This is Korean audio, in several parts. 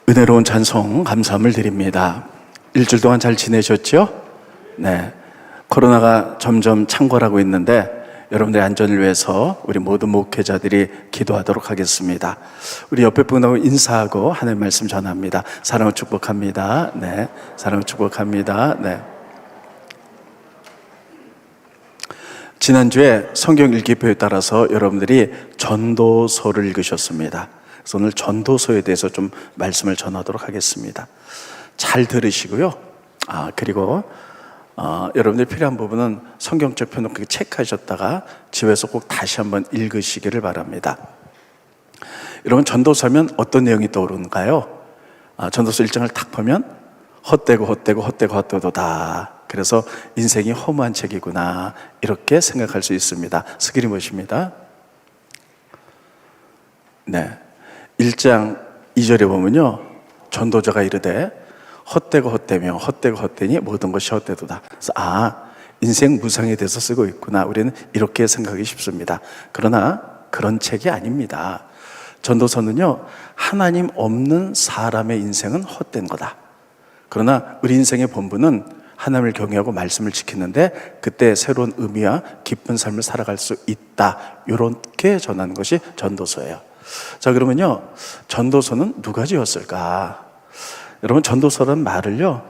은혜로운 찬송 감사함을 드립니다. 일주일 동안 잘 지내셨죠? 네. 코로나가 점점 창궐하고 있는데 여러분들의 안전을 위해서 우리 모든 목회자들이 기도하도록 하겠습니다. 우리 옆에 분하고 인사하고 하나님의 말씀 전합니다. 사랑을 축복합니다. 네. 사랑을 축복합니다. 네. 지난주에 성경 읽기표에 따라서 여러분들이 전도서를 읽으셨습니다. 그래서 오늘 전도서에 대해서 좀 말씀을 전하도록 하겠습니다. 잘 들으시고요. 그리고 여러분들이 필요한 부분은 성경책 펴놓고 체크하셨다가 집에서 꼭 다시 한번 읽으시기를 바랍니다. 여러분, 전도서면 어떤 내용이 떠오르는가요? 전도서 1장을 딱 보면 헛되고다. 그래서 인생이 허무한 책이구나, 이렇게 생각할 수 있습니다. 스크린 보십니다. 네. 1장 2절에 보면요, 전도자가 이르되 헛되니 모든 것이 헛되도다. 그래서 인생 무상에 대해서 쓰고 있구나, 우리는 이렇게 생각하기 쉽습니다. 그러나 그런 책이 아닙니다. 전도서는요, 하나님 없는 사람의 인생은 헛된 거다. 그러나 우리 인생의 본분은 하나님을 경외하고 말씀을 지키는데 그때 새로운 의미와 기쁜 삶을 살아갈 수 있다, 이렇게 전하는 것이 전도서예요. 자, 그러면요, 전도서는 누가 지었을까? 여러분, 전도서라는 말을요,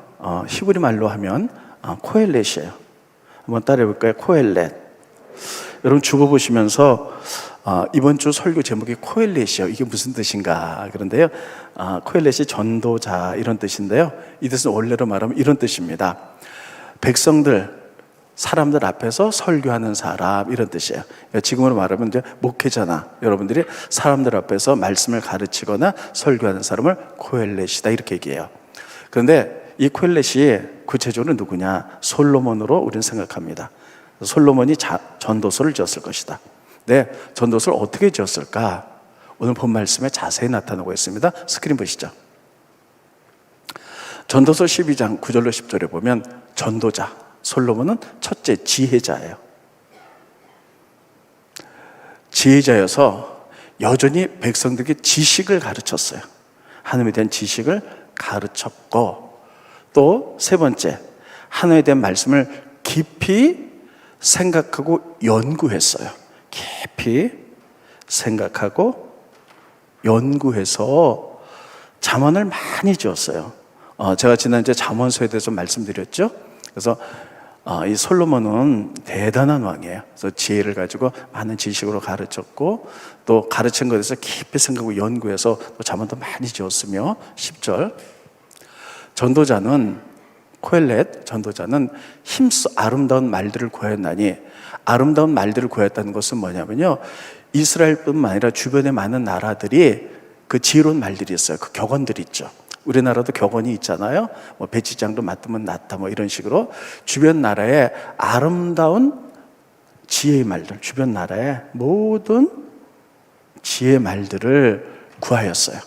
히브리 말로 하면 코헬렛이에요. 한번 따라해 볼까요? 코헬렛. 여러분, 죽어보시면서 이번 주 설교 제목이 코헬렛이에요. 이게 무슨 뜻인가? 그런데요, 코헬렛이 전도자, 이런 뜻인데요, 이 뜻은 원래로 말하면 이런 뜻입니다. 백성들, 사람들 앞에서 설교하는 사람, 이런 뜻이에요. 지금으로 말하면 이제 목회자나 여러분들이 사람들 앞에서 말씀을 가르치거나 설교하는 사람을 코헬렛이다, 이렇게 얘기해요. 그런데 이 코헬렛이 구체적으로 누구냐? 솔로몬으로 우리는 생각합니다. 솔로몬이 전도서를 지었을 것이다. 네, 전도서를 어떻게 지었을까? 오늘 본 말씀에 자세히 나타나고 있습니다. 스크린 보시죠. 전도서 12장 9절로 10절에 보면 전도자 솔로몬은 첫째 지혜자예요. 지혜자여서 여전히 백성들에게 지식을 가르쳤어요. 하나님에 대한 지식을 가르쳤고, 또 세 번째, 하나님에 대한 말씀을 깊이 생각하고 연구했어요. 깊이 생각하고 연구해서 잠언을 많이 지었어요. 제가 지난주에 잠언서에 대해서 말씀드렸죠. 그래서 이 솔로몬은 대단한 왕이에요. 그래서 지혜를 가지고 많은 지식으로 가르쳤고, 또 가르친 것에서 깊이 생각하고 연구해서 또 잠언도 많이 지었으며, 10절, 전도자는 코헬렛 전도자는 힘써 아름다운 말들을 구하였나니, 아름다운 말들을 구하였다는 것은 뭐냐면요, 이스라엘뿐만 아니라 주변의 많은 나라들이 그 지혜로운 말들이 있어요. 그 격언들이 있죠. 우리나라도 격언이 있잖아요. 뭐 배치장도 맞으면 낫다, 뭐 이런 식으로 주변 나라의 아름다운 지혜의 말들, 주변 나라의 모든 지혜의 말들을 구하였어요.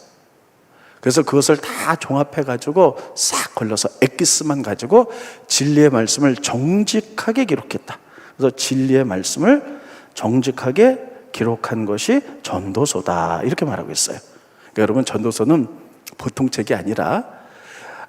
그래서 그것을 다 종합해가지고 싹 걸러서 엑기스만 가지고 진리의 말씀을 정직하게 기록했다. 그래서 진리의 말씀을 정직하게 기록한 것이 전도서다, 이렇게 말하고 있어요. 그러니까 여러분, 전도서는 보통 책이 아니라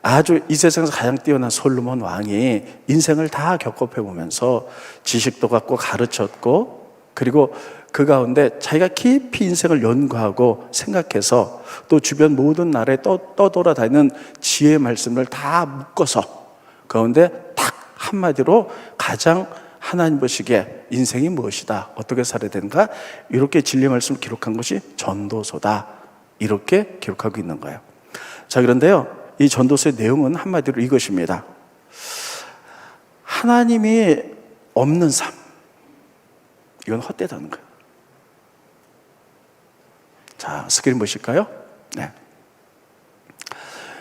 아주 이 세상에서 가장 뛰어난 솔로몬 왕이 인생을 다 겪어보면서 지식도 갖고 가르쳤고, 그리고 그 가운데 자기가 깊이 인생을 연구하고 생각해서 또 주변 모든 나라에 떠돌아다니는 지혜의 말씀을 다 묶어서 가운데 딱 한마디로 가장 하나님 보시기에 인생이 무엇이다, 어떻게 살아야 되는가, 이렇게 진리의 말씀을 기록한 것이 전도서다, 이렇게 기록하고 있는 거예요. 자, 그런데요, 이 전도서의 내용은 한마디로 이것입니다. 하나님이 없는 삶, 이건 헛되다는 거예요. 자, 스크린 보실까요? 네.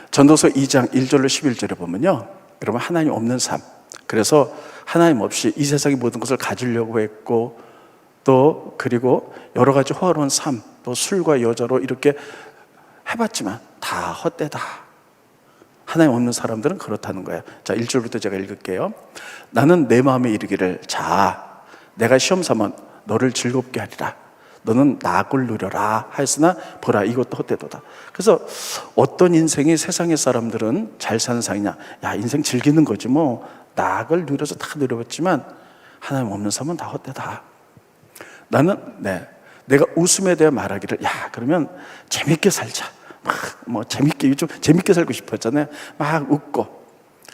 전도서 2장 1절로 11절에 보면요, 여러분, 하나님 없는 삶, 그래서 하나님 없이 이 세상의 모든 것을 가지려고 했고, 또 그리고 여러 가지 호화로운 삶, 또 술과 여자로 이렇게 해봤지만 다 헛되다. 하나님 없는 사람들은 그렇다는 거예요. 자, 1절부터 제가 읽을게요. 나는 내 마음에 이르기를, 자, 내가 시험 삼아 너를 즐겁게 하리라. 너는 낙을 누려라 하였으나 보라 이것도 헛되도다. 그래서 어떤 인생이 세상의 사람들은 잘 사는 상이냐, 야 인생 즐기는 거지 뭐, 낙을 누려서 다 누려봤지만 하나님 없는 삶은 다 헛되다. 나는 내가 웃음에 대해 말하기를, 야 그러면 재밌게 살자, 막 뭐 재밌게, 좀 재밌게 살고 싶었잖아요. 막 웃고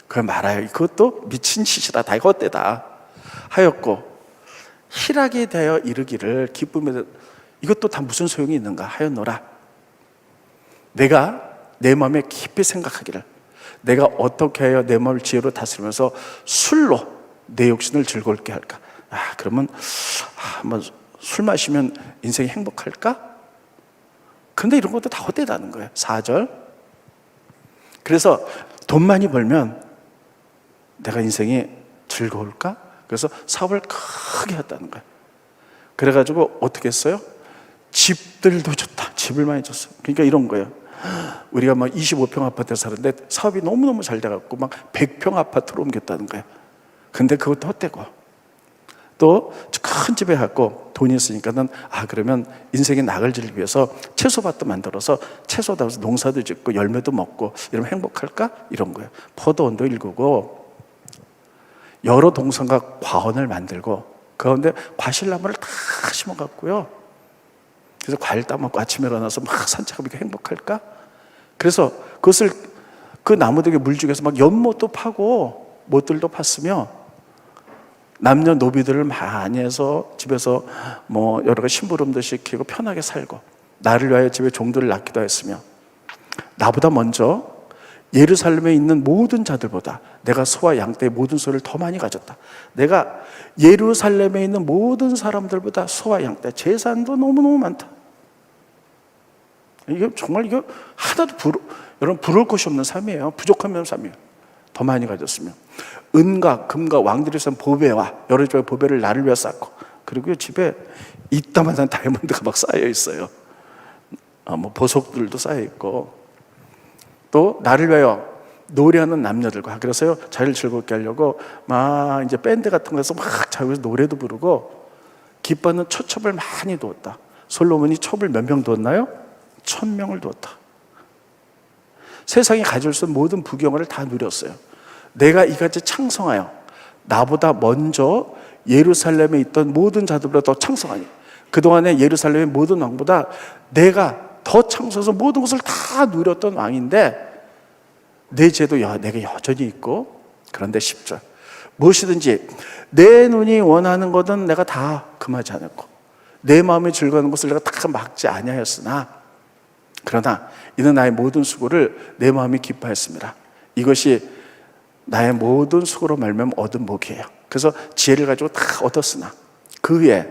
그걸 말아요. 그것도 미친 짓이다, 다 헛되다 하였고, 희락에 대하여 이르기를 기쁨에 대해, 이것도 다 무슨 소용이 있는가 하였노라. 내가 내 마음에 깊이 생각하기를, 내가 어떻게 하여 내 마음을 지혜로 다스리면서 술로 내 욕심을 즐겁게 할까. 그러면 한번 술 마시면 인생이 행복할까? 근데 이런 것도 다 헛되다는 거예요. 4절. 그래서 돈 많이 벌면 내가 인생이 즐거울까? 그래서 사업을 크게 했다는 거예요. 그래가지고 어떻게 했어요? 집들도 좋다, 집을 많이 줬어요. 그러니까 이런 거예요. 우리가 막 25평 아파트에 사는데 사업이 너무너무 잘 돼갖고 막 100평 아파트로 옮겼다는 거예요. 근데 그것도 헛되고, 또 큰 집에 갖고 돈이 있으니까는 그러면 인생의 낙을 지르기 위해서 채소밭도 만들어서 채소다 농사도 짓고 열매도 먹고 이러면 행복할까? 이런 거예요. 포도원도 일구고 여러 동산과 과원을 만들고 그 가운데 과실나무를 다 심어갖고요. 그래서 과일 따먹고 아침에 일어나서 막 산책하면 행복할까? 그래서 그것을 그 나무들에게 물 주기 위해서 막 연못도 파고 못들도 팠으며 남녀노비들을 많이 해서 집에서 뭐 여러 가지 심부름도 시키고 편하게 살고, 나를 위하여 집에 종들을 낳기도 했으며, 나보다 먼저 예루살렘에 있는 모든 자들보다 내가 소와 양떼의 모든 소를 더 많이 가졌다. 내가 예루살렘에 있는 모든 사람들보다 소와 양떼, 재산도 너무너무 많다. 이게 정말 이게 하나도 여러분 부러울 것이 없는 삶이에요. 부족한 삶이에요. 더 많이 가졌으며, 은과 금과 왕들이 쓴 보배와 여러 집의 보배를 나를 위해 쌓고, 그리고 집에 이따만한 다이아몬드가 막 쌓여 있어요. 뭐 보석들도 쌓여 있고, 또 나를 위하여 노래하는 남녀들과, 그래서요 자기를 즐겁게 하려고 막 이제 밴드 같은 거에서 막 자기가 노래도 부르고 기뻐하는 초첩을 많이 두었다. 솔로몬이 첩을 몇 명 두었나요? 1000명을 두었다. 세상이 가질 수 있는 모든 부경을 다 누렸어요. 내가 이같이 창성하여 나보다 먼저 예루살렘에 있던 모든 자들보다 더 창성하니, 그동안에 예루살렘의 모든 왕보다 내가 더 창성해서 모든 것을 다 누렸던 왕인데 내 죄도 내게 여전히 있고, 그런데 10절, 무엇이든지 내 눈이 원하는 것은 내가 다 금하지 않았고 내 마음에 즐거워하는 것을 내가 다 막지 아니하였으나, 그러나 이는 나의 모든 수고를 내 마음이 기뻐했습니다. 이것이 나의 모든 수고로 말미암아 얻은 복이에요. 그래서 지혜를 가지고 다 얻었으나 그 후에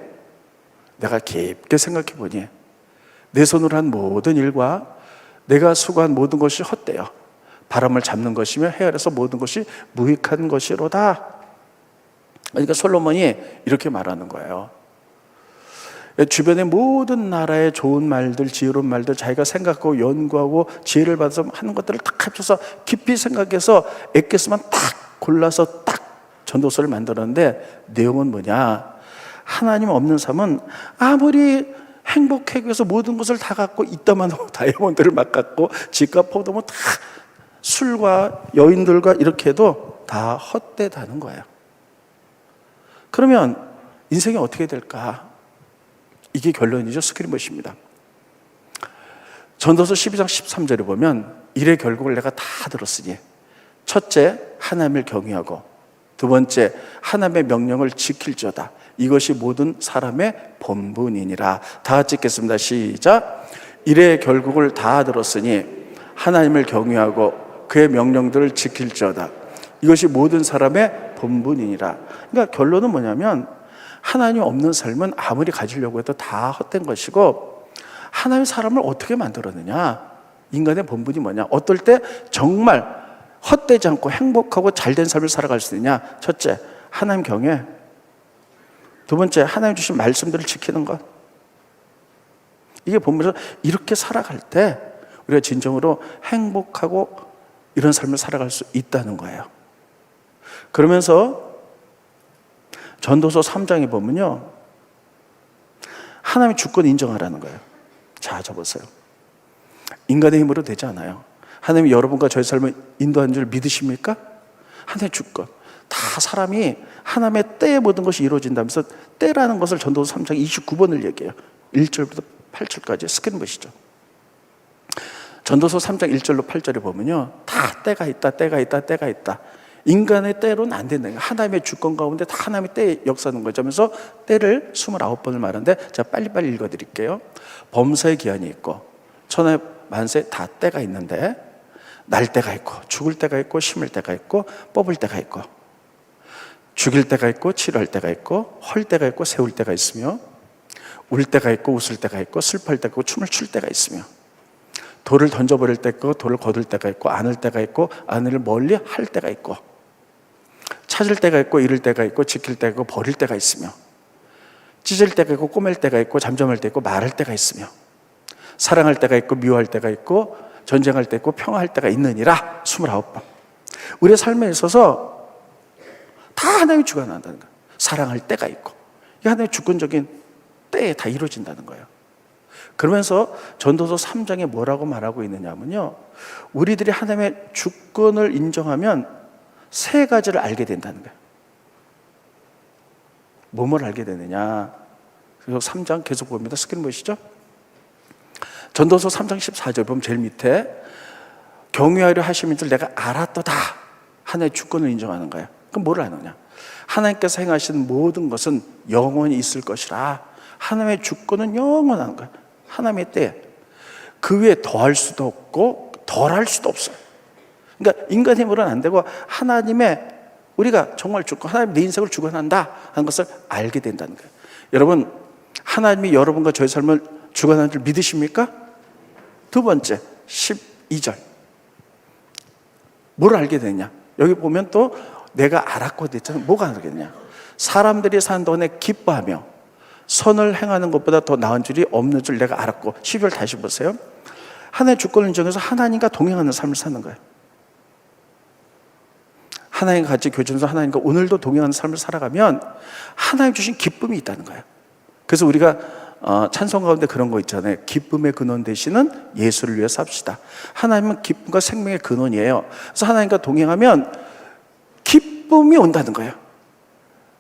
내가 깊게 생각해 보니 내 손으로 한 모든 일과 내가 수고한 모든 것이 헛되어 바람을 잡는 것이며 헤아려서 모든 것이 무익한 것이로다. 그러니까 솔로몬이 이렇게 말하는 거예요. 주변의 모든 나라의 좋은 말들, 지혜로운 말들, 자기가 생각하고 연구하고 지혜를 받아서 하는 것들을 딱 합쳐서 깊이 생각해서 애께서만 딱 골라서 딱 전도서를 만들었는데, 내용은 뭐냐? 하나님 없는 삶은 아무리 행복하기 위해서 모든 것을 다 갖고 있다만 다이아몬드를 막 갖고 집과 포도 뭐 다 술과 여인들과 이렇게 해도 다 헛되다는 거예요. 그러면 인생이 어떻게 될까? 이게 결론이죠. 스크린봇입니다. 전도서 12장 13절에 보면 일의 결국을 내가 다 들었으니, 첫째 하나님을 경외하고 두 번째 하나님의 명령을 지킬지어다. 이것이 모든 사람의 본분이니라. 다 같이 읽겠습니다. 시작. 일의 결국을 다 들었으니 하나님을 경외하고 그의 명령들을 지킬지어다. 이것이 모든 사람의 본분이니라. 그러니까 결론은 뭐냐면, 하나님 없는 삶은 아무리 가지려고 해도 다 헛된 것이고, 하나님 사람을 어떻게 만들었느냐, 인간의 본분이 뭐냐, 어떨 때 정말 헛되지 않고 행복하고 잘된 삶을 살아갈 수 있느냐. 첫째, 하나님 경외. 두 번째, 하나님 주신 말씀들을 지키는 것. 이게 본문에서 이렇게 살아갈 때 우리가 진정으로 행복하고 이런 삶을 살아갈 수 있다는 거예요. 그러면서 전도서 3장에 보면요, 하나님의 주권 인정하라는 거예요. 자, 보세요. 인간의 힘으로 되지 않아요. 하나님이 여러분과 저의 삶을 인도하는 줄 믿으십니까? 하나님의 주권. 다 사람이 하나님의 때에 모든 것이 이루어진다면서 때라는 것을 전도서 3장 29번을 얘기해요. 1절부터 8절까지 스크린 보시죠. 전도서 3장 1절로 8절에 보면요, 다 때가 있다, 때가 있다, 때가 있다. 인간의 때로는 안 된다는 거예요. 하나님의 주권 가운데 다 하나님의 때에 역사하는 거죠. 하면서 때를 29번을 말하는데 제가 빨리빨리 읽어드릴게요. 범사의 기한이 있고 천하 만세 다 때가 있는데, 날 때가 있고 죽을 때가 있고 심을 때가 있고 뽑을 때가 있고, 죽일 때가 있고 치료할 때가 있고 헐 때가 있고 세울 때가 있으며, 울 때가 있고 웃을 때가 있고 슬퍼할 때가 있고 춤을 출 때가 있으며, 돌을 던져버릴 때가 있고 돌을 거둘 때가 있고 안을 때가 있고 안을 멀리 할 때가 있고, 찾을 때가 있고 잃을 때가 있고 지킬 때가 있고 버릴 때가 있으며, 찢을 때가 있고 꼬맬 때가 있고 잠잠할 때가 있고 말할 때가 있으며, 사랑할 때가 있고 미워할 때가 있고 전쟁할 때 있고 평화할 때가 있느니라. 29번. 우리의 삶에 있어서 다 하나님이 주관한다는 거예요. 사랑할 때가 있고, 이게 하나님의 주권적인 때에 다 이루어진다는 거예요. 그러면서 전도서 3장에 뭐라고 말하고 있느냐면요, 우리들이 하나님의 주권을 인정하면 세 가지를 알게 된다는 거예요. 뭐뭘 알게 되느냐. 그래서 3장 계속 봅니다. 스크린 보시죠. 전도서 3장 14절 보면 제일 밑에 경유하려 하심인 줄 내가 알았도다. 하나님의 주권을 인정하는 거예요. 그럼 뭘 아느냐. 하나님께서 행하신 모든 것은 영원히 있을 것이라. 하나님의 주권은 영원한 거예요. 하나님의 때에 그 위에 더할 수도 없고 덜할 수도 없어요. 그러니까 인간의 힘으로는 안 되고 하나님의, 우리가 정말 주권, 하나님 내 인생을 주관한다 하는 것을 알게 된다는 거예요. 여러분, 하나님이 여러분과 저의 삶을 주관하는 줄 믿으십니까? 두 번째 12절 뭘 알게 되냐. 여기 보면 또 내가 알았고 됐잖아요. 뭐가 알게 되냐. 사람들이 사는 동안에 기뻐하며 선을 행하는 것보다 더 나은 줄이 없는 줄 내가 알았고. 12절 다시 보세요. 하나님의 주권을 인정해서 하나님과 동행하는 삶을 사는 거예요. 하나님과 같이 교제하면서 하나님과 오늘도 동행하는 삶을 살아가면 하나님 주신 기쁨이 있다는 거예요. 그래서 우리가 찬송 가운데 그런 거 있잖아요. 기쁨의 근원 되시는 예수를 위해 삽시다. 하나님은 기쁨과 생명의 근원이에요. 그래서 하나님과 동행하면 기쁨이 온다는 거예요.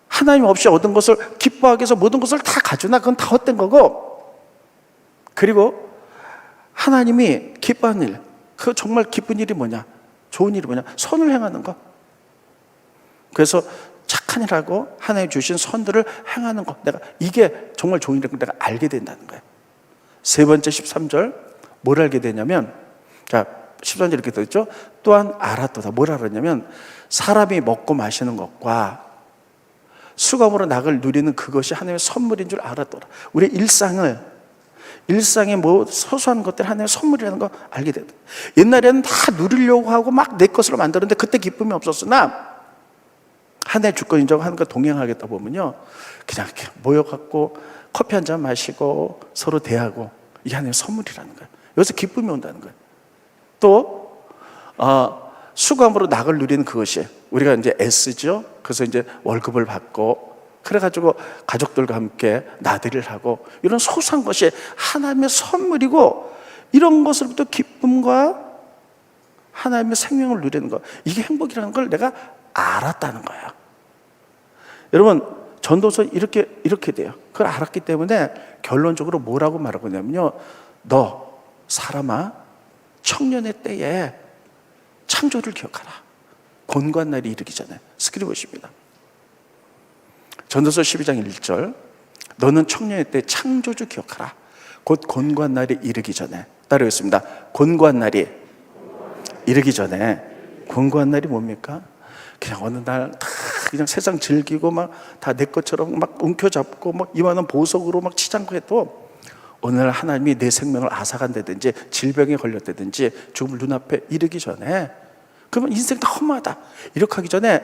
하나님 없이 얻은 것을 기뻐하기 위해서 모든 것을 다 가져나 그건 다 헛된 거고, 그리고 하나님이 기뻐하는 일, 그 정말 기쁜 일이 뭐냐, 좋은 일이 뭐냐, 선을 행하는 거. 그래서 착한 일하고 하나님 주신 선들을 행하는 것, 내가 이게 정말 좋은 일이라고 내가 알게 된다는 거예요. 세 번째 13절 뭘 알게 되냐면, 자 13절 이렇게 써 있죠. 또한 알았도다. 뭘 알았냐면 사람이 먹고 마시는 것과 수감으로 낙을 누리는 그것이 하나님의 선물인 줄 알았더라. 우리의 일상의 뭐 소소한 것들 하나님의 선물이라는 거 알게 된다. 옛날에는 다 누리려고 하고 막 내 것으로 만들었는데 그때 기쁨이 없었으나 하나의 주권 인정하는 거 동행하겠다 보면요, 그냥 이렇게 모여갖고 커피 한 잔 마시고 서로 대하고, 이게 하나의 선물이라는 거예요. 여기서 기쁨이 온다는 거예요. 또 수감으로 낙을 누리는 그것이 우리가 이제 애쓰죠. 그래서 이제 월급을 받고 그래가지고 가족들과 함께 나들이를 하고, 이런 소소한 것이 하나님의 선물이고, 이런 것으로부터 기쁨과 하나님의 생명을 누리는 것, 이게 행복이라는 걸 내가 알았다는 거예요. 여러분, 전도서 이렇게 돼요. 그걸 알았기 때문에 결론적으로 뭐라고 말하고 있냐면요, 너 사람아, 청년의 때에 창조를 기억하라. 곤고한 날이 이르기 전에. 스크린 보십니다. 전도서 12장 1절 너는 청년의 때 창조주 기억하라. 곧 곤고한 날이 이르기 전에. 따르겠습니다. 곤고한 날이 이르기 전에. 곤고한 날이 뭡니까? 그냥 어느 날 다 그냥 세상 즐기고 막 다 내 것처럼 막 움켜잡고 막 이만한 보석으로 막 치장고 해도 오늘 하나님이 내 생명을 앗아간다든지 질병에 걸렸다든지 죽음을 눈앞에 이르기 전에, 그러면 인생 다 허무하다 이렇게 하기 전에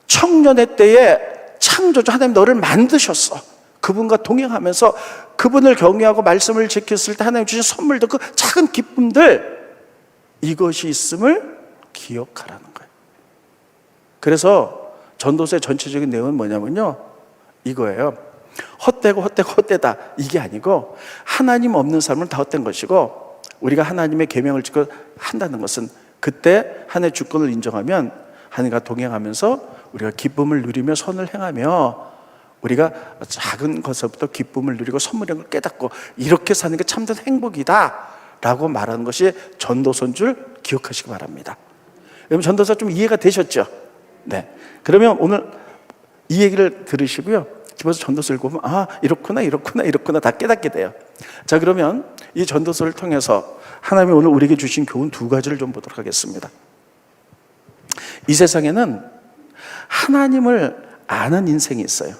청년의 때에 창조주 하나님 너를 만드셨어. 그분과 동행하면서 그분을 경외하고 말씀을 지켰을 때 하나님 주신 선물도, 그 작은 기쁨들, 이것이 있음을 기억하라는 거예요. 그래서 전도서의 전체적인 내용은 뭐냐면요, 이거예요. 헛되다 이게 아니고, 하나님 없는 삶은 다 헛된 것이고, 우리가 하나님의 계명을 지켜 한다는 것은 그때 하나님의 주권을 인정하면 하나님과 동행하면서 우리가 기쁨을 누리며 선을 행하며, 우리가 작은 것부터 기쁨을 누리고 선물인 걸 깨닫고 이렇게 사는 게 참된 행복이다 라고 말하는 것이 전도서인 줄 기억하시기 바랍니다. 여러분, 전도서 좀 이해가 되셨죠? 네. 그러면 오늘 이 얘기를 들으시고요, 집에서 전도서 읽어보면 이렇구나 다 깨닫게 돼요. 자, 그러면 이 전도서를 통해서 하나님이 오늘 우리에게 주신 교훈 두 가지를 좀 보도록 하겠습니다. 이 세상에는 하나님을 아는 인생이 있어요.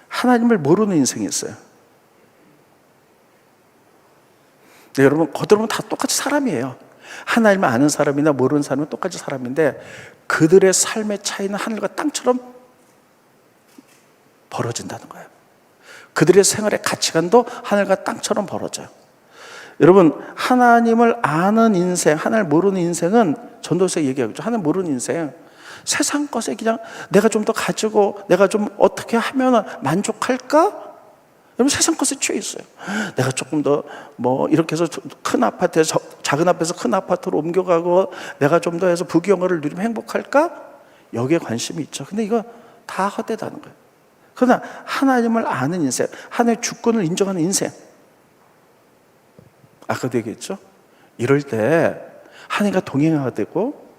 하나님을 모르는 인생이 있어요. 네, 여러분, 겉으로 보면 다 똑같이 사람이에요. 하나님을 아는 사람이나 모르는 사람은 똑같이 사람인데, 그들의 삶의 차이는 하늘과 땅처럼 벌어진다는 거예요. 그들의 생활의 가치관도 하늘과 땅처럼 벌어져요. 여러분, 하나님을 아는 인생, 하나님을 모르는 인생은 전도서에 얘기하죠. 하나님 모르는 인생, 세상 것에 그냥 내가 좀 더 가지고 내가 좀 어떻게 하면 만족할까? 여러분, 세상 것에 취해 있어요. 내가 조금 더 이렇게 해서 큰 아파트에서, 작은 아파트에서 큰 아파트로 옮겨가고 내가 좀 더 해서 부귀영화를 누리면 행복할까? 여기에 관심이 있죠. 근데 이거 다 헛되다는 거예요. 그러나 하나님을 아는 인생, 하나님의 주권을 인정하는 인생, 아까도 얘기했죠? 이럴 때 하나님과 동행하게 되고,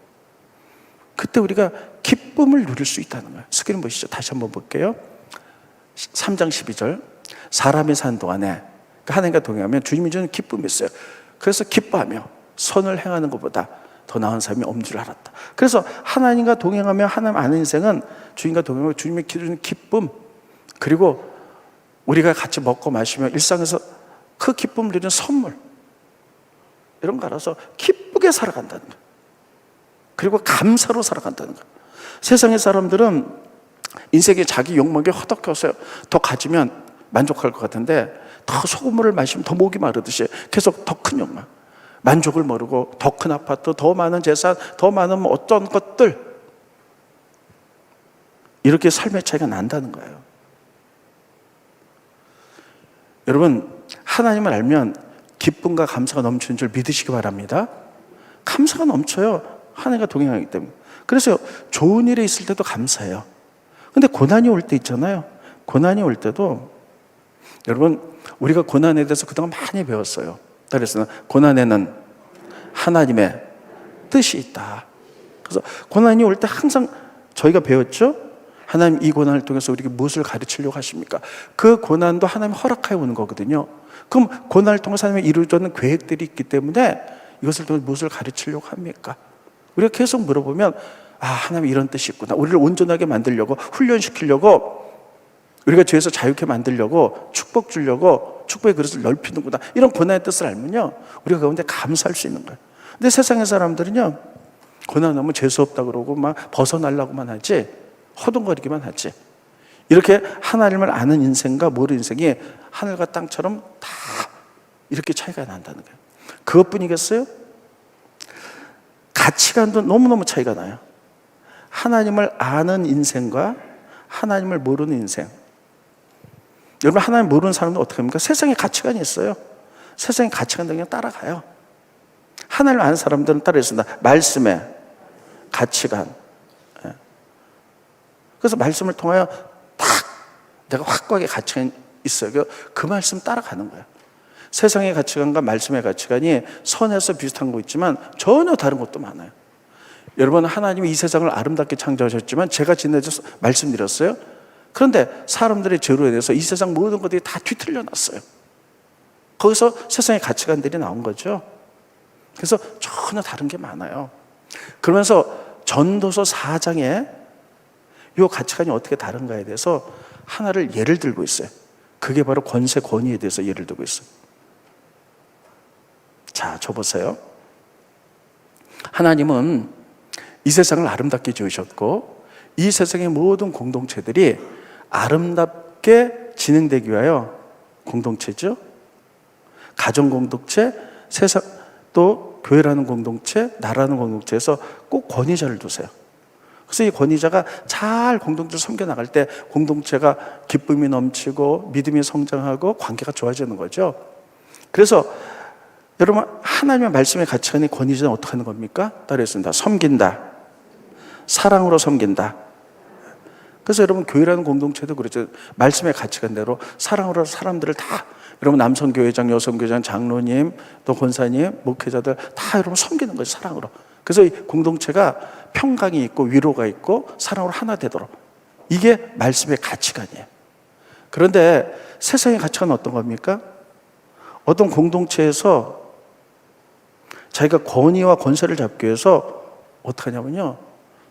그때 우리가 기쁨을 누릴 수 있다는 거예요. 스크린 보시죠. 다시 한번 볼게요. 3장 12절. 사람이 사는 동안에 하나님과 동행하면 주님이 주는 기쁨이 있어요. 그래서 기뻐하며 선을 행하는 것보다 더 나은 삶이 없는 줄 알았다. 그래서 하나님과 동행하며 하나님 아는 인생은 주님과 동행하며 주님이 주는 기쁨, 그리고 우리가 같이 먹고 마시며 일상에서 그 기쁨을 누리는 선물, 이런 거 알아서 기쁘게 살아간다는 거예요. 그리고 감사로 살아간다는 거예요. 세상의 사람들은 인생에 자기 욕망에 허덕여서 더 가지면 만족할 것 같은데, 더 소금물을 마시면 더 목이 마르듯이 계속 더 큰 욕망, 만족을 모르고 더 큰 아파트, 더 많은 재산, 더 많은 어떤 것들, 이렇게 삶의 차이가 난다는 거예요. 여러분, 하나님을 알면 기쁨과 감사가 넘치는 줄 믿으시기 바랍니다. 감사가 넘쳐요. 하나님과 동행하기 때문에. 그래서 좋은 일에 있을 때도 감사해요. 근데 고난이 올 때 있잖아요. 고난이 올 때도, 여러분, 우리가 고난에 대해서 그동안 많이 배웠어요. 그래서 고난에는 하나님의 뜻이 있다. 그래서 고난이 올 때 항상 저희가 배웠죠? 하나님 이 고난을 통해서 우리에게 무엇을 가르치려고 하십니까? 그 고난도 하나님 허락하여 오는 거거든요. 그럼 고난을 통해서 하나님이 이루어지는 계획들이 있기 때문에 이것을 통해서 무엇을 가르치려고 합니까? 우리가 계속 물어보면, 하나님 이런 뜻이 있구나. 우리를 온전하게 만들려고, 훈련시키려고, 우리가 죄에서 자유케 만들려고, 축복 주려고, 축복의 그릇을 넓히는구나. 이런 고난의 뜻을 알면요, 우리가 가운데 감사할 수 있는 거예요. 근데 세상의 사람들은요, 고난 오면 재수없다 그러고 막 벗어나려고만 하지, 허둥거리기만 하지. 이렇게 하나님을 아는 인생과 모르는 인생이 하늘과 땅처럼 다 이렇게 차이가 난다는 거예요. 그것뿐이겠어요? 가치관도 너무너무 차이가 나요. 하나님을 아는 인생과 하나님을 모르는 인생. 여러분, 하나님 모르는 사람은 어떻게 합니까? 세상에 가치관이 있어요. 세상의 가치관을 그냥 따라가요. 하나님을 아는 사람들은 따라했습니다. 말씀에 가치관. 그래서 말씀을 통하여 딱 내가 확고하게 가치관이 있어요. 그 말씀 따라가는 거예요. 세상의 가치관과 말씀의 가치관이 선에서 비슷한 거 있지만 전혀 다른 것도 많아요. 여러분, 하나님이 이 세상을 아름답게 창조하셨지만 제가 지난주에 말씀드렸어요. 그런데 사람들의 죄로 인해서 이 세상 모든 것들이 다 뒤틀려 놨어요. 거기서 세상의 가치관들이 나온 거죠. 그래서 전혀 다른 게 많아요. 그러면서 전도서 4장에 이 가치관이 어떻게 다른가에 대해서 하나를 예를 들고 있어요. 그게 바로 권세, 권위에 대해서 예를 들고 있어요. 자, 저 보세요. 하나님은 이 세상을 아름답게 지으셨고, 이 세상의 모든 공동체들이 아름답게 진행되기 위하여, 공동체죠, 가정 공동체, 세상, 또 교회라는 공동체, 나라는 공동체에서 꼭 권위자를 두세요. 그래서 이 권위자가 잘 공동체를 섬겨나갈 때 공동체가 기쁨이 넘치고 믿음이 성장하고 관계가 좋아지는 거죠. 그래서 여러분, 하나님의 말씀의 가치관이 권위자는 어떻게 하는 겁니까? 따르겠습니다. 섬긴다. 사랑으로 섬긴다. 그래서 여러분, 교회라는 공동체도 그렇죠. 말씀의 가치관대로 사랑으로 사람들을 다, 여러분 남성교회장, 여성교회장, 장로님, 또 권사님, 목회자들 다 여러분 섬기는 거죠. 사랑으로. 그래서 이 공동체가 평강이 있고 위로가 있고 사랑으로 하나 되도록, 이게 말씀의 가치관이에요. 그런데 세상의 가치관은 어떤 겁니까? 어떤 공동체에서 자기가 권위와 권세를 잡기 위해서 어떻게 하냐면요,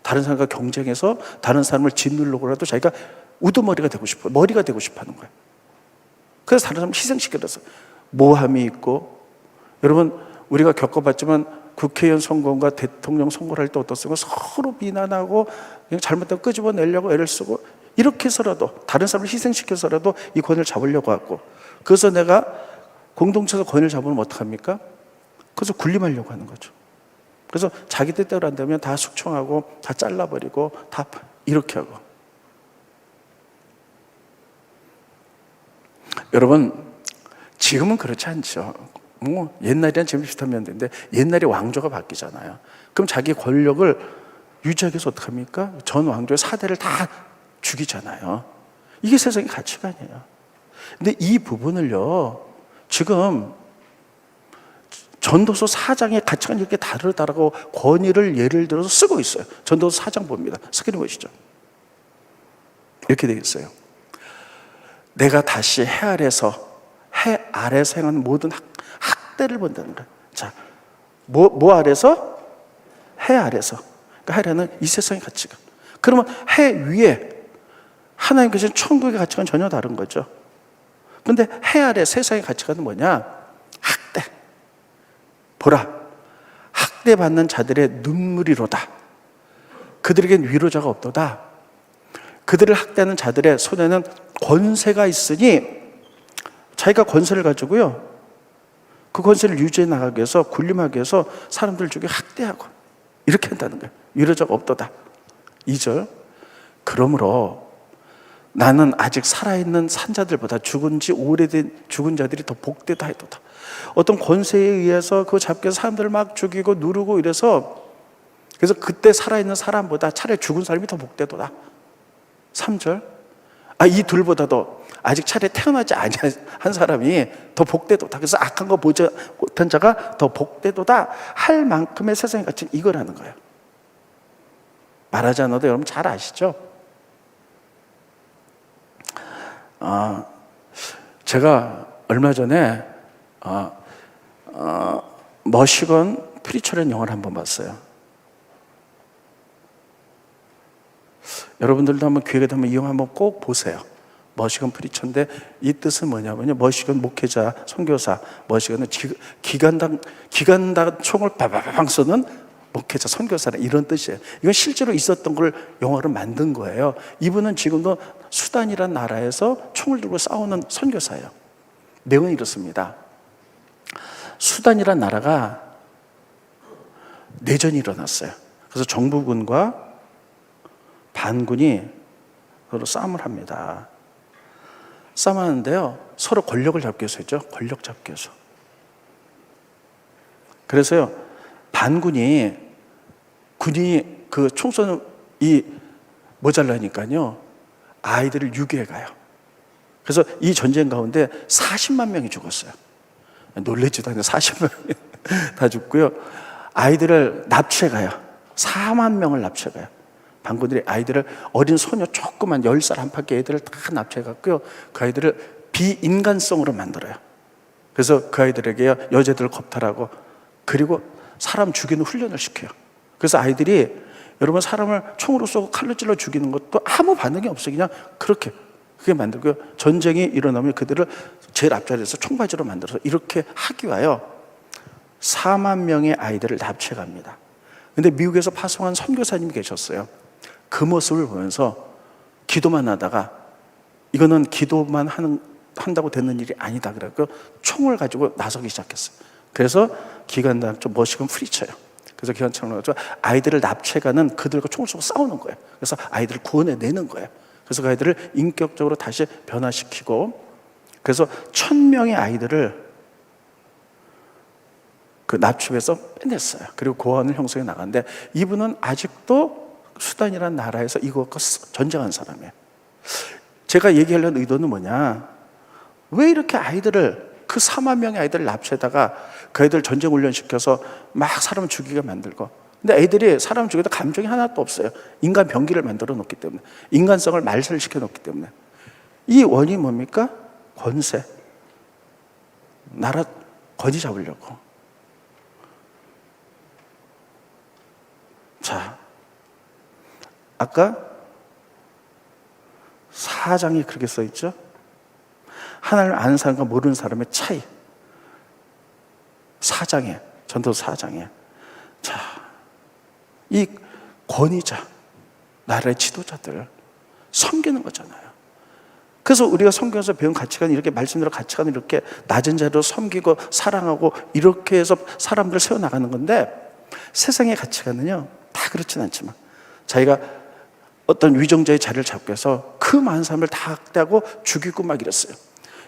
다른 사람과 경쟁해서 다른 사람을 짓누르고라도 자기가 우두머리가 되고 싶어요. 머리가 되고 싶어 하는 거예요. 그래서 다른 사람을 희생시켜서 모함이 있고, 여러분 우리가 겪어봤지만 국회의원 선거과 대통령 선거를 할 때 어떻습니까? 서로 비난하고 그냥 잘못되면 끄집어내려고 애를 쓰고, 이렇게 해서라도 다른 사람을 희생시켜서라도 이 권위를 잡으려고 하고, 그래서 내가 공동체에서 권위를 잡으면 어떡합니까? 그래서 군림하려고 하는 거죠. 그래서 자기 뜻대로 한다면 다 숙청하고 다 잘라버리고 다 이렇게 하고. 여러분, 지금은 그렇지 않죠. 뭐 옛날이랑 지금 비슷하면 되는데, 옛날에 왕조가 바뀌잖아요. 그럼 자기 권력을 유지하기 위해서 어떡합니까? 전 왕조의 사대를 다 죽이잖아요. 이게 세상의 가치관이에요. 근데 이 부분을요, 지금 전도서 4장의 가치관이 이렇게 다르다라고 권위를 예를 들어서 쓰고 있어요. 전도서 4장 봅니다. 스크린 보시죠. 이렇게 되겠어요. 내가 다시 해 아래서 행하는 모든 학대를 본다는 거예요. 자, 뭐 아래서? 해 아래서. 그러니까 해라는 이 세상의 가치관. 그러면 해 위에 하나님 계신 천국의 가치관은 전혀 다른 거죠. 근데 해 아래 세상의 가치관은 뭐냐? 학대. 보라, 학대받는 자들의 눈물이로다. 그들에겐 위로자가 없도다. 그들을 학대하는 자들의 손에는 권세가 있으니, 자기가 권세를 가지고요, 그 권세를 유지해 나가기 위해서, 군림하기 위해서 사람들을 죽여 학대하고 이렇게 한다는 거예요. 위로자가 없도다. 2절, 그러므로 나는 아직 살아있는 산자들보다 죽은 지 오래된 죽은 자들이 더 복되다 해도다. 어떤 권세에 의해서 그거 잡기 위해서 사람들을 막 죽이고 누르고 이래서, 그래서 그때 살아있는 사람보다 차라리 죽은 사람이 더 복되도다. 3절, 이 둘보다도 아직 차라리 태어나지 아니한 사람이 더 복되도다. 그래서 악한 거 보지 못한 자가 더 복되도다 할 만큼의 세상의 가치는 이거라는 거예요. 말하지 않아도 여러분 잘 아시죠? 제가 얼마 전에 머시건 프리처라는 영화를 한번 봤어요. 여러분들도 한번 기회가 되면 이 영화 한번 꼭 보세요. 머시건 프리처인데, 이 뜻은 뭐냐면요, 머시건 목회자, 선교사, 머시건은 기관당 총을 바바방 쏘는 목회자, 선교사라, 이런 뜻이에요. 이건 실제로 있었던 걸 영화로 만든 거예요. 이분은 지금도 수단이라는 나라에서 총을 들고 싸우는 선교사예요. 내용은 이렇습니다. 수단이라는 나라가 내전이 일어났어요. 그래서 정부군과 반군이 서로 싸움을 합니다. 싸움하는데요, 서로 권력을 잡기 위해서 했죠. 권력 잡기 위해서. 그래서요, 반군이 그 총 쏘는 이 모자라니까요, 아이들을 유기해 가요. 그래서 이 전쟁 가운데 40만 명이 죽었어요. 놀래지도 않아요. 40만 명이 다 죽고요. 아이들을 납치해 가요. 4만 명을 납치해 가요. 반군들이 아이들을, 어린 소녀 조그만 10살 안팎의 애들을 다 납치해 갔고요, 그 아이들을 비인간성으로 만들어요. 그래서 그 아이들에게 여자들을 겁탈하고, 그리고 사람 죽이는 훈련을 시켜요. 그래서 아이들이, 여러분, 사람을 총으로 쏘고 칼로 찔러 죽이는 것도 아무 반응이 없어요. 그냥 그렇게 그게 만들고요, 전쟁이 일어나면 그들을 제일 앞자리에서 총바지로 만들어서 이렇게 하기 위하여 4만 명의 아이들을 납치해 갑니다. 근데 미국에서 파송한 선교사님이 계셨어요. 그 모습을 보면서 기도만 하다가, 이거는 기도만 한다고 되는 일이 아니다 그래서 총을 가지고 나서기 시작했어요. 그래서 기관단 좀 머시건 프리처예요. 그래서 기관총을 가지고 아이들을 납치해가는 그들과 총을 쏘고 싸우는 거예요. 그래서 아이들을 구원해내는 거예요. 그래서 그 아이들을 인격적으로 다시 변화시키고, 그래서 1000명의 아이들을 그 납치해서 빼냈어요. 그리고 고아원을 형성해 나갔는데, 이분은 아직도 수단이라는 나라에서 이것과 전쟁한 사람이에요. 제가 얘기하려는 의도는 뭐냐, 왜 이렇게 아이들을, 그 4만 명의 아이들을 납치해다가 그 애들 전쟁 훈련시켜서 막 사람 죽이게 만들고, 근데 애들이 사람 죽여도 감정이 하나도 없어요. 인간 병기를 만들어 놓기 때문에, 인간성을 말살시켜 놓기 때문에. 이 원인이 뭡니까? 권세. 나라 권위 잡으려고. 자, 아까 4장이 그렇게 써 있죠? 하나님을 아는 사람과 모르는 사람의 차이. 4장에, 전도서 4장에. 자, 이 권위자, 나라의 지도자들 섬기는 거잖아요. 그래서 우리가 성경에서 배운 가치관이 이렇게, 말씀대로 가치관을 이렇게 낮은 자리로 섬기고 사랑하고 이렇게 해서 사람들을 세워나가는 건데, 세상의 가치관은요 다 그렇진 않지만, 자기가 어떤 위정자의 자리를 잡고 해서 그 많은 사람을 다 학대하고 죽이고 막 이랬어요.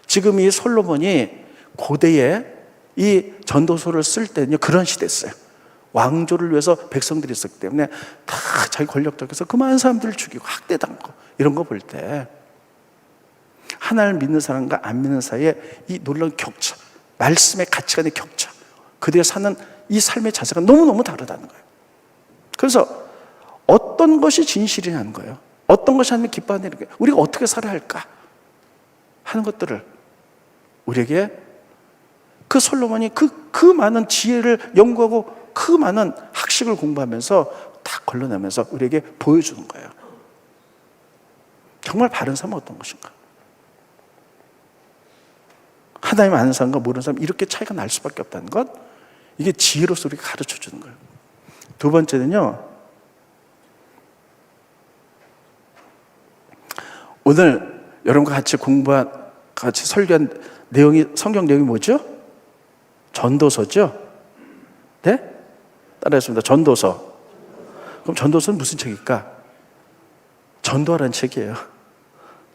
지금 이 솔로몬이 고대에 이 전도서를 쓸 때는요 그런 시대였어요. 왕조를 위해서 백성들이 있었기 때문에 다 자기 권력 적에서 그 많은 사람들을 죽이고 학대당하고 이런 거 볼 때, 하나님을 믿는 사람과 안 믿는 사이에 이 놀라운 격차, 말씀의 가치관의 격차, 그들이 사는 이 삶의 자세가 너무너무 다르다는 거예요. 그래서 어떤 것이 진실이냐는 거예요. 어떤 것이 하나님을 기뻐하는 게, 우리가 어떻게 살아야 할까 하는 것들을 우리에게 그 솔로몬이 그 많은 지혜를 연구하고 그 많은 학식을 공부하면서 다 걸러내면서 우리에게 보여주는 거예요. 정말 바른 삶은 어떤 것인가? 하나님 아는 사람과 모르는 사람, 이렇게 차이가 날 수밖에 없다는 것, 이게 지혜로서 우리가 가르쳐 주는 거예요. 두 번째는요, 오늘 여러분과 같이 같이 설교한 내용이, 성경 내용이 뭐죠? 전도서죠? 네? 따라했습니다. 전도서. 그럼 전도서는 무슨 책일까? 전도하라는 책이에요.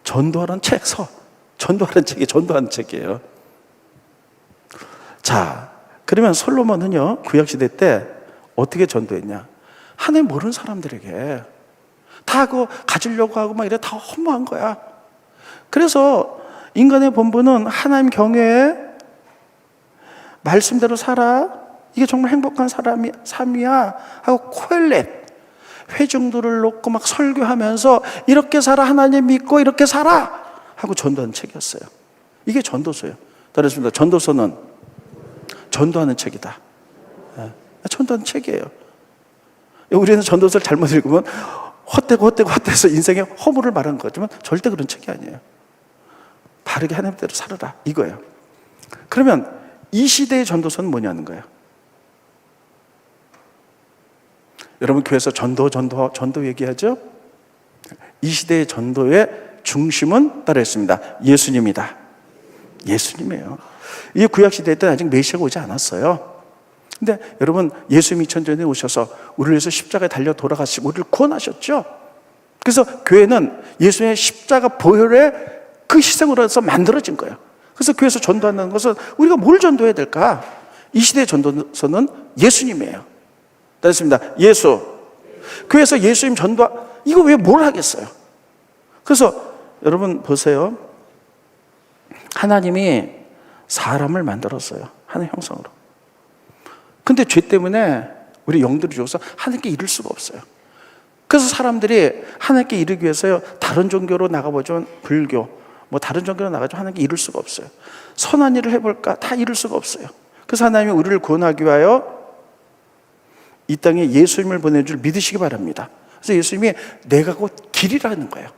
전도하라는 책, 전도하라는 책이 전도하는 책이에요. 자, 그러면 솔로몬은요, 구약시대 때 어떻게 전도했냐? 하나님 모르는 사람들에게 다 그거 가지려고 하고 막 이래, 다 허무한 거야. 그래서 인간의 본분은 하나님 경외에 말씀대로 살아, 이게 정말 행복한 삶이야 하고 코엘렛 회중들을 놓고 막 설교하면서 이렇게 살아, 하나님 믿고 이렇게 살아 하고 전도하는 책이었어요. 이게 전도서예요. 따라했습니다. 전도서는 전도하는 책이다. 전도하는 책이에요. 우리는 전도서를 잘못 읽으면 헛되고 인생의 허물을 말하는 거지만 절대 그런 책이 아니에요. 바르게 하나님대로 살아라, 이거예요. 그러면 이 시대의 전도서는 뭐냐는 거예요. 여러분 교회에서 전도 얘기하죠? 이 시대의 전도의 중심은 따라했습니다. 예수님이다. 예수님이에요. 이 구약시대 때는 아직 메시아가 오지 않았어요. 근데 여러분, 예수님이 2000년 전에 오셔서 우리를 위해서 십자가에 달려 돌아가시고 우리를 구원하셨죠? 그래서 교회는 예수님의 십자가 보혈의 그 희생으로 해서 만들어진 거예요. 그래서 교회에서 전도하는 것은 우리가 뭘 전도해야 될까? 이 시대의 전도서는 예수님이에요. 됐습니다. 예수. 교회에서 예수님 이거 왜 뭘 하겠어요? 그래서 여러분 보세요. 하나님이 사람을 만들었어요. 하나님 형상으로. 근데 죄 때문에 우리 영들이 죽어서 하나님께 이를 수가 없어요. 그래서 사람들이 하나님께 이르기 위해서요, 다른 종교로 나가보죠. 불교, 뭐 다른 종교로 나가죠. 하나님께 이룰 수가 없어요. 선한 일을 해볼까? 다 이룰 수가 없어요. 그래서 하나님이 우리를 구원하기 위하여 이 땅에 예수님을 보내는 줄 믿으시기 바랍니다. 그래서 예수님이 내가 곧 길이라는 거예요.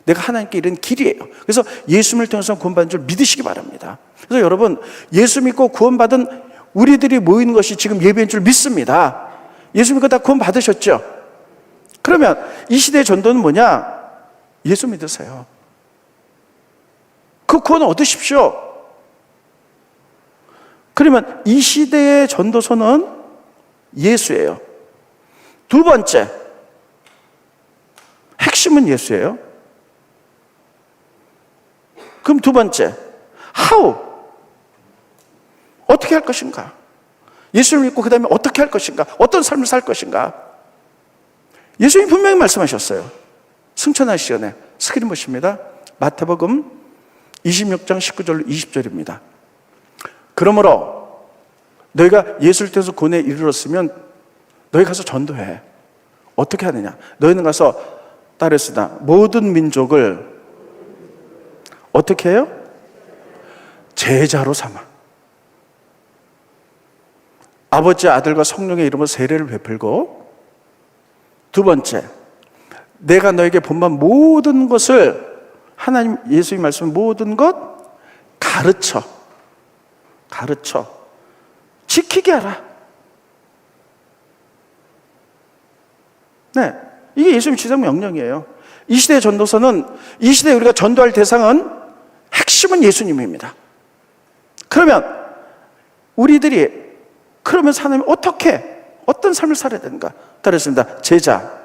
내가 하나님께 이른 길이에요. 그래서 예수님을 통해서 구원받은 줄 믿으시기 바랍니다. 그래서 여러분, 예수 믿고 구원받은 우리들이 모이는 것이 지금 예배인 줄 믿습니다. 예수 믿고 다 구원받으셨죠? 그러면 이 시대의 전도는 뭐냐? 예수 믿으세요. 그 구원 얻으십시오. 그러면 이 시대의 전도서는 예수예요. 두 번째, 핵심은 예수예요. 그럼 두 번째, how? 어떻게 할 것인가? 예수를 믿고 그 다음에 어떻게 할 것인가? 어떤 삶을 살 것인가? 예수님이 분명히 말씀하셨어요. 승천할 시간에. 스크린 보십니다. 마태복음 26장 19절 20절입니다. 그러므로 너희가 예수를 통해서 고뇌에 이르렀으면 너희 가서 전도해. 어떻게 하느냐? 너희는 가서 따르시다. 모든 민족을 어떻게 해요? 제자로 삼아. 아버지, 아들과 성령의 이름으로 세례를 베풀고, 두 번째, 내가 너에게 본만 모든 것을, 하나님 예수님 말씀 모든 것 가르쳐 지키게 하라. 네, 이게 예수님 지상 명령이에요. 이 시대의 전도서는, 이 시대에 우리가 전도할 대상은 핵심은 예수님입니다. 그러면 우리들이 그러면 하나님 어떤 삶을 살아야 되는가? 따르겠습니다. 제자.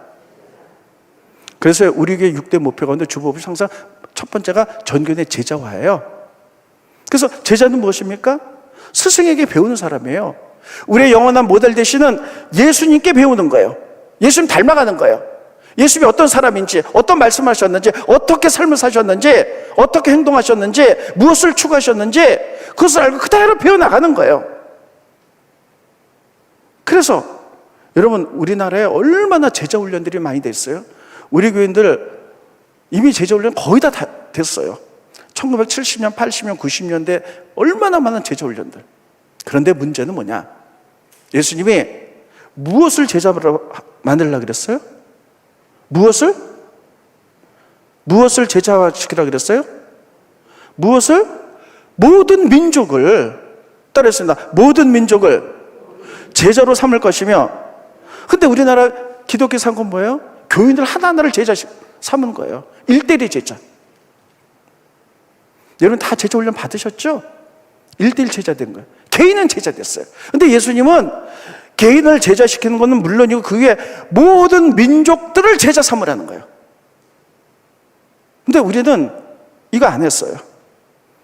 그래서 우리 교회 6대 목표 가운데 주법이 항상 첫 번째가 전교의 제자화예요. 그래서 제자는 무엇입니까? 스승에게 배우는 사람이에요. 우리의 영원한 모델 되시는 예수님께 배우는 거예요. 예수님 닮아가는 거예요. 예수님이 어떤 사람인지, 어떤 말씀하셨는지, 어떻게 삶을 사셨는지, 어떻게 행동하셨는지, 무엇을 추구하셨는지 그것을 알고 그대로 배워나가는 거예요. 그래서 여러분, 우리나라에 얼마나 제자 훈련들이 많이 됐어요? 우리 교인들 이미 제자 훈련 거의 다 됐어요. 1970년, 80년, 90년대 얼마나 많은 제자 훈련들. 그런데 문제는 뭐냐? 예수님이 무엇을 제자로 만들려고 그랬어요? 무엇을 제자화시키라고 그랬어요? 무엇을? 모든 민족을, 따라했습니다. 모든 민족을 제자로 삼을 것이며, 근데 우리나라 기독교 상권 뭐예요? 교인들 하나하나를 제자 삼은 거예요. 1:1 제자. 여러분 다 제자 훈련 받으셨죠? 1:1 제자 된 거예요. 개인은 제자 됐어요. 근데 예수님은 개인을 제자시키는 것은 물론이고 그 위에 모든 민족들을 제자 삼으라는 거예요. 근데 우리는 이거 안 했어요.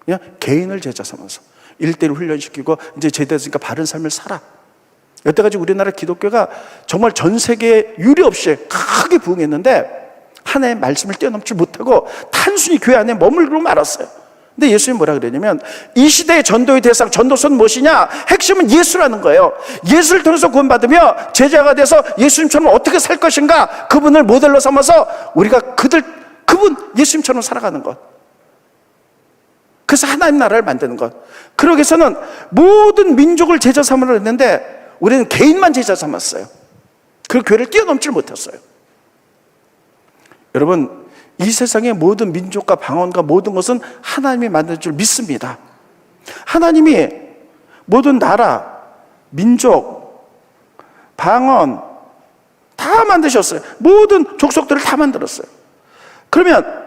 그냥 개인을 제자 삼아서 1:1 훈련시키고 이제 제대했으니까 바른 삶을 살아. 여태까지 우리나라 기독교가 정말 전 세계에 유례 없이 크게 부흥했는데 하나님의 말씀을 뛰어넘지 못하고 단순히 교회 안에 머물고 말았어요. 근데 예수님이 뭐라 그러냐면 이 시대의 전도의 대상, 전도서는 무엇이냐? 핵심은 예수라는 거예요. 예수를 통해서 구원받으며 제자가 돼서 예수님처럼 어떻게 살 것인가? 그분을 모델로 삼아서 우리가 그분 예수님처럼 살아가는 것. 그래서 하나님 나라를 만드는 것. 그러기 위해서는 모든 민족을 제자 삼으려 했는데 우리는 개인만 제자 삼았어요. 그 교회를 뛰어넘지 못했어요. 여러분, 이 세상의 모든 민족과 방언과 모든 것은 하나님이 만든 줄 믿습니다. 하나님이 모든 나라, 민족, 방언 다 만드셨어요. 모든 족속들을 다 만들었어요. 그러면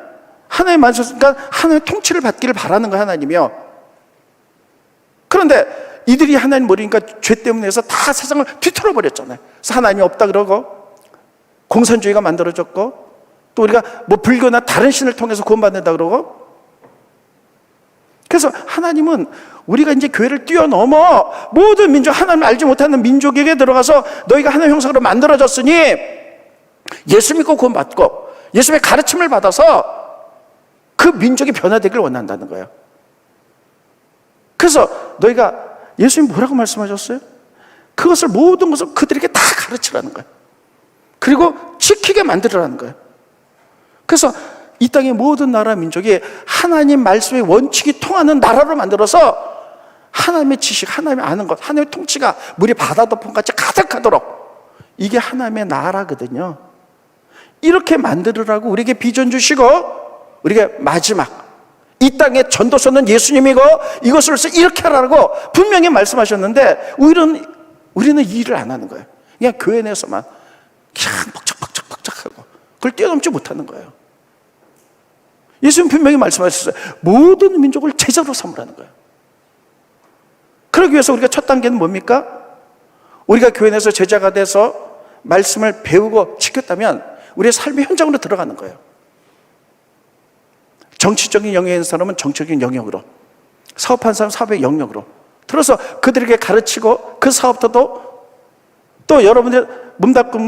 하나님 만드셨으니까 하나님의 통치를 받기를 바라는 거예요, 하나님이요. 그런데 이들이 하나님 모르니까 죄 때문에 해서 다 세상을 뒤틀어 버렸잖아요. 그래서 하나님이 없다 그러고 공산주의가 만들어졌고 또 우리가 뭐 불교나 다른 신을 통해서 구원받는다 그러고, 그래서 하나님은 우리가 이제 교회를 뛰어넘어 모든 민족, 하나님을 알지 못하는 민족에게 들어가서 너희가 하나님의 형상으로 만들어졌으니 예수 믿고 구원받고 예수님의 가르침을 받아서 그 민족이 변화되기를 원한다는 거예요. 그래서 너희가 예수님 뭐라고 말씀하셨어요? 그것을 모든 것을 그들에게 다 가르치라는 거예요. 그리고 지키게 만들으라는 거예요. 그래서 이 땅의 모든 나라 민족이 하나님 말씀의 원칙이 통하는 나라로 만들어서 하나님의 지식, 하나님의 아는 것, 하나님의 통치가 물이 바다 덮음같이 가득하도록, 이게 하나님의 나라거든요. 이렇게 만들으라고 우리에게 비전 주시고, 우리가 마지막 이 땅의 전도서는 예수님이고 이것을 이렇게 하라고 분명히 말씀하셨는데 우리는 이 일을 안 하는 거예요. 그냥 교회 내에서만 그냥 벅적벅적하고 그걸 뛰어넘지 못하는 거예요. 예수님 분명히 말씀하셨어요. 모든 민족을 제자로 삼으라는 거예요. 그러기 위해서 우리가 첫 단계는 뭡니까? 우리가 교회 내에서 제자가 돼서 말씀을 배우고 지켰다면 우리의 삶의 현장으로 들어가는 거예요. 정치적인 영역에 있는 사람은 정치적인 영역으로, 사업하는 사람은 사업의 영역으로 들어서 그들에게 가르치고 그 사업도 또 여러분들 문 닫고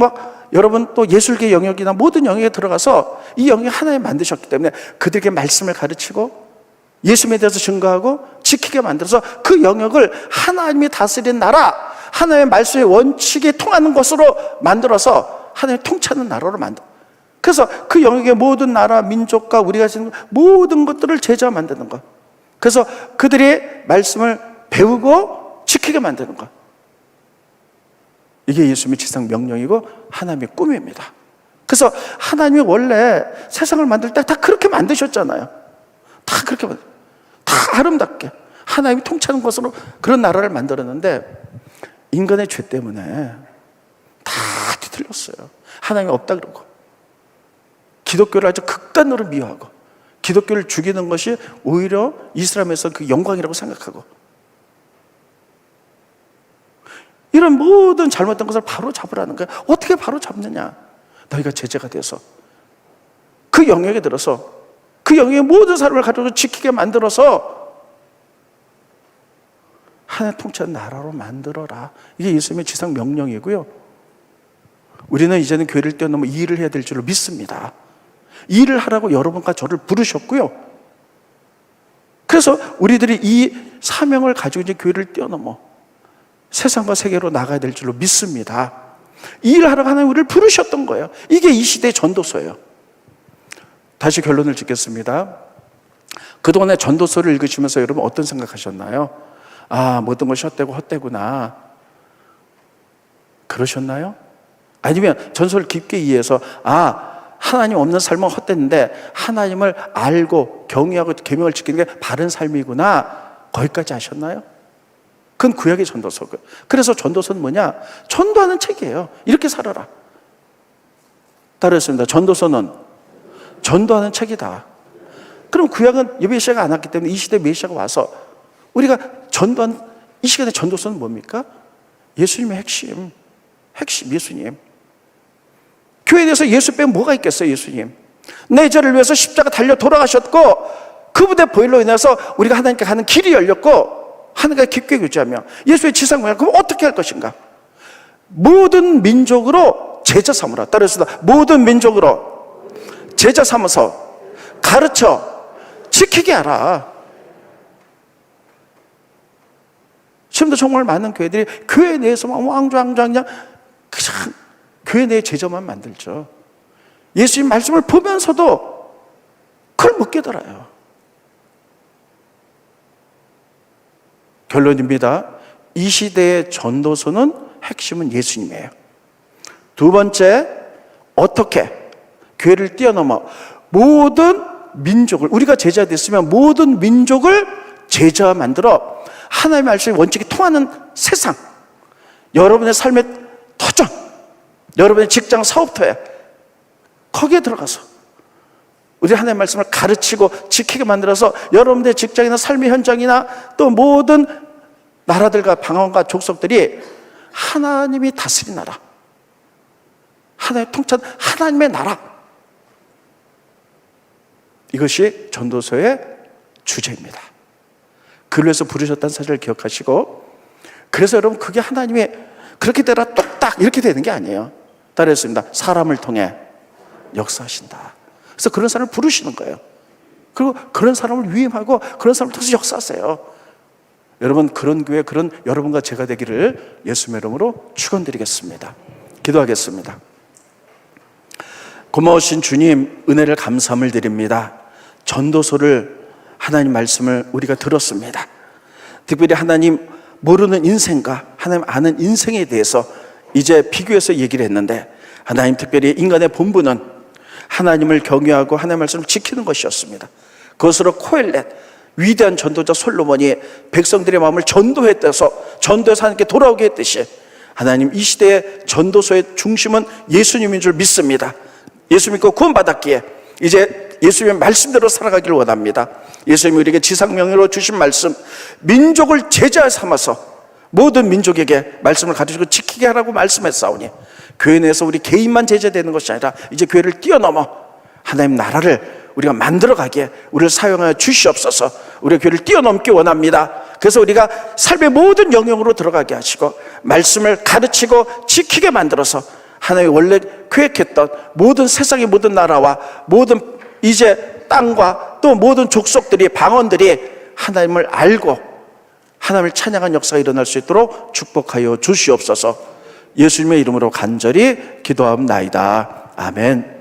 여러분 또 예술계 영역이나 모든 영역에 들어가서 이 영역 하나에 만드셨기 때문에 그들에게 말씀을 가르치고 예수님에 대해서 증거하고 지키게 만들어서 그 영역을 하나님이 다스리는 나라, 하나님의 말씀의 원칙이 통하는 것으로 만들어서 하나님의 통치하는 나라로 만들어. 그래서 그 영역의 모든 나라, 민족과 우리가 지는 모든 것들을 제자로 만드는 것. 그래서 그들이 말씀을 배우고 지키게 만드는 것. 이게 예수님의 지상 명령이고 하나님의 꿈입니다. 그래서 하나님이 원래 세상을 만들 때 다 그렇게 만드셨잖아요. 다 그렇게 다 아름답게 하나님이 통치하는 것으로 그런 나라를 만들었는데 인간의 죄 때문에 다 뒤틀렸어요. 하나님이 없다 그러고 기독교를 아주 극단으로 미워하고 기독교를 죽이는 것이 오히려 이슬람에서 그 영광이라고 생각하고 이런 모든 잘못된 것을 바로 잡으라는 거예요. 어떻게 바로 잡느냐? 너희가 제자가 돼서 그 영역에 들어서 그 영역의 모든 사람을 가지고 지키게 만들어서 하나님 통치하는 나라로 만들어라. 이게 예수님의 지상 명령이고요. 우리는 이제는 교회를 뛰어넘어 이 일을 해야 될 줄로 믿습니다. 이 일을 하라고 여러분과 저를 부르셨고요. 그래서 우리들이 이 사명을 가지고 이제 교회를 뛰어넘어 세상과 세계로 나가야 될 줄로 믿습니다. 이 일을 하라고 하나님 우리를 부르셨던 거예요. 이게 이 시대의 전도서예요. 다시 결론을 짓겠습니다. 그동안에 전도서를 읽으시면서 여러분 어떤 생각하셨나요? 아, 모든 것이 헛되고 헛되구나. 그러셨나요? 아니면 전서를 깊게 이해해서 하나님 없는 삶은 헛됐는데 하나님을 알고 경외하고 계명을 지키는 게 바른 삶이구나. 거기까지 하셨나요? 그건 구약의 전도서고요. 그래서 전도서는 뭐냐? 전도하는 책이에요. 이렇게 살아라. 따르겠습니다. 전도서는 전도하는 책이다. 그럼 구약은 메시아가 안 왔기 때문에 이 시대에 메시아가 와서 우리가 전도한 이 시간의 전도서는 뭡니까? 예수님의 핵심 예수님. 교회에 대해서 예수 빼면 뭐가 있겠어요? 예수님. 내 죄를 위해서 십자가 달려 돌아가셨고 그 무대 보일로 인해서 우리가 하나님께 가는 길이 열렸고 하나님과 깊게 교제하며 예수의 지상명령. 그럼 어떻게 할 것인가? 모든 민족으로 제자 삼으라. 따르겠습니다. 모든 민족으로 제자 삼아서 가르쳐 지키게 하라. 지금도 정말 많은 교회들이 교회 내에서만 왕좌왕좌 그냥 교회 내에 제자만 만들죠. 예수님 말씀을 보면서도 그걸 못 깨달아요. 결론입니다. 이 시대의 전도서는 핵심은 예수님이에요. 두 번째, 어떻게 교회를 뛰어넘어 모든 민족을, 우리가 제자 됐으면 모든 민족을 제자 만들어 하나님의 말씀의 원칙이 통하는 세상, 여러분의 삶의 터전, 여러분의 직장 사업터에 거기에 들어가서 우리 하나님의 말씀을 가르치고 지키게 만들어서 여러분의 직장이나 삶의 현장이나 또 모든 나라들과 방언과 족속들이 하나님이 다스린 나라, 하나님의 통치한 하나님의 나라, 이것이 전도서의 주제입니다. 그를 위해서 부르셨다는 사실을 기억하시고, 그래서 여러분 그게 하나님이 그렇게 되라 똑딱 이렇게 되는 게 아니에요. 따르겠습니다. 사람을 통해 역사하신다. 그래서 그런 사람을 부르시는 거예요. 그리고 그런 사람을 위임하고 그런 사람을 통해서 역사하세요. 여러분 그런 교회, 그런 여러분과 제가 되기를 예수님의 이름으로 축원드리겠습니다. 기도하겠습니다. 고마우신 주님, 은혜를 감사함을 드립니다. 전도서를, 하나님 말씀을 우리가 들었습니다. 특별히 하나님 모르는 인생과 하나님 아는 인생에 대해서 이제 비교해서 얘기를 했는데, 하나님 특별히 인간의 본분은 하나님을 경외하고 하나님의 말씀을 지키는 것이었습니다. 그것으로 코엘렛, 위대한 전도자 솔로몬이 백성들의 마음을 전도해서 하나님께 돌아오게 했듯이, 하나님 이 시대의 전도서의 중심은 예수님인 줄 믿습니다. 예수 믿고 구원받았기에 이제 예수님의 말씀대로 살아가기를 원합니다. 예수님이 우리에게 지상명령으로 주신 말씀, 민족을 제자 삼아서 모든 민족에게 말씀을 가르치고 지키게 하라고 말씀했사오니 교회 내에서 우리 개인만 제재되는 것이 아니라 이제 교회를 뛰어넘어 하나님 나라를 우리가 만들어가기에 우리를 사용하여 주시옵소서. 우리가 교회를 뛰어넘기 원합니다. 그래서 우리가 삶의 모든 영역으로 들어가게 하시고 말씀을 가르치고 지키게 만들어서 하나님이 원래 계획했던 모든 세상의 모든 나라와 모든 이제 땅과 또 모든 족속들이 방언들이 하나님을 알고 하나님을 찬양한 역사가 일어날 수 있도록 축복하여 주시옵소서. 예수님의 이름으로 간절히 기도하옵나이다. 아멘.